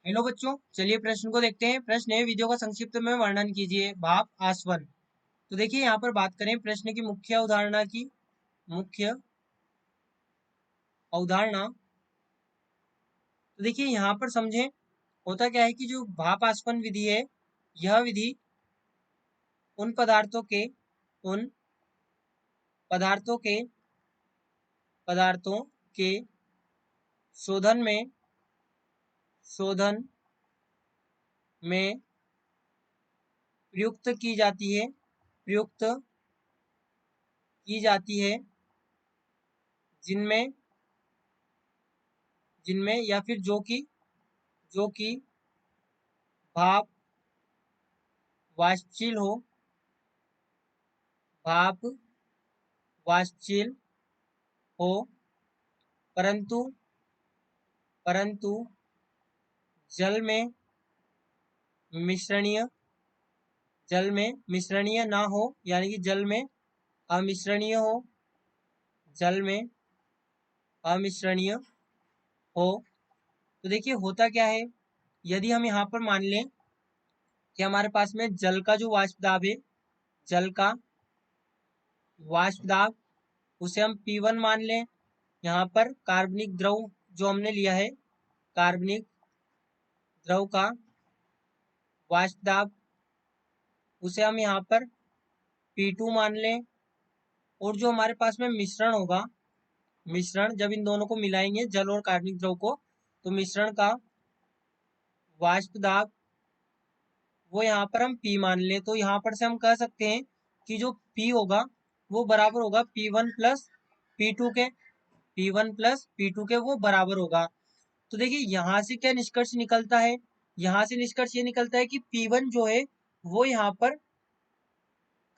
Hello बच्चों, चलिए प्रश्न को देखते हैं। प्रश्न है, विधियों का संक्षिप्त में वर्णन कीजिए। भाप आसवन। तो देखिए यहाँ पर बात करें प्रश्न की मुख्य अवधारणा की। मुख्य अवधारणा तो देखिए यहाँ पर समझें, होता क्या है कि जो भाप आसवन विधि है, यह विधि उन उन पदार्थों के पदार्थों के शोधन में प्रयुक्त की जाती है। प्रयुक्त की जाती है जिनमें जिनमें या फिर जो कि भाप वाष्पशील हो। भाप वाष्पशील हो, परंतु परंतु जल में मिश्रणीय ना हो, यानी कि जल में अमिश्रणीय हो। जल में अमिश्रणीय हो। तो देखिए होता क्या है, यदि हम यहाँ पर मान लें कि हमारे पास में जल का जो वाष्प दाब है, जल का वाष्प दाब, उसे हम P1 मान लें। यहाँ पर कार्बनिक द्रव जो हमने लिया है, कार्बनिक द्रव का वाष्प दाब, उसे हम यहाँ पर P2 मान लें। और जो हमारे पास में मिश्रण होगा, मिश्रण जब इन दोनों को मिलाएंगे, जल और कार्बनिक द्रव को, तो मिश्रण का वाष्प दाब वो यहाँ पर हम P मान लें। तो यहाँ पर से हम कह सकते हैं कि जो P होगा वो बराबर होगा P1 प्लस P2 के। P1 प्लस P2 के वो बराबर होगा। तो देखिए यहाँ से क्या निष्कर्ष निकलता है, यहाँ से निष्कर्ष ये निकलता है कि P1 जो है वो यहाँ पर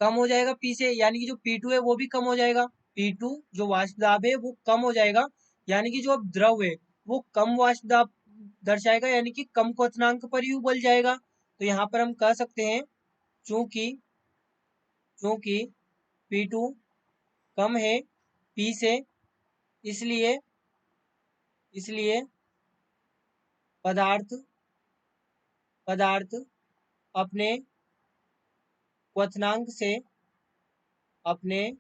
कम हो जाएगा P से, यानी कि जो P2 है वो भी कम हो जाएगा। P2 जो वाष्प दाब है वो कम हो जाएगा, यानी कि जो अब द्रव है वो कम वाष्प दाब दर्शाएगा, यानी कि कम क्वथनांक पर ही उबल जाएगा। तो यहाँ पर हम कह सकते हैं, चूंकि चूंकि P2 कम है P से, इसलिए इसलिए पदार्थ पदार्थ अपने क्वथनांक से अपने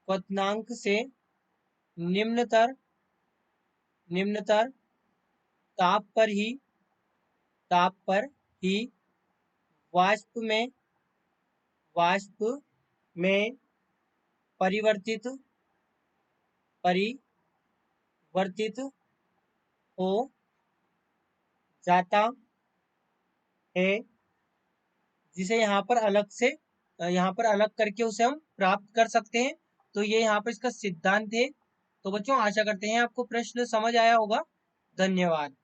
क्वथनांक से निम्नतर निम्नतर ताप ताप पर ही वाष्प में परिवर्तित हो जाता है, जिसे यहाँ पर अलग करके उसे हम प्राप्त कर सकते हैं। तो ये यहाँ पर इसका सिद्धांत है। तो बच्चों आशा करते हैं आपको प्रश्न समझ आया होगा। धन्यवाद।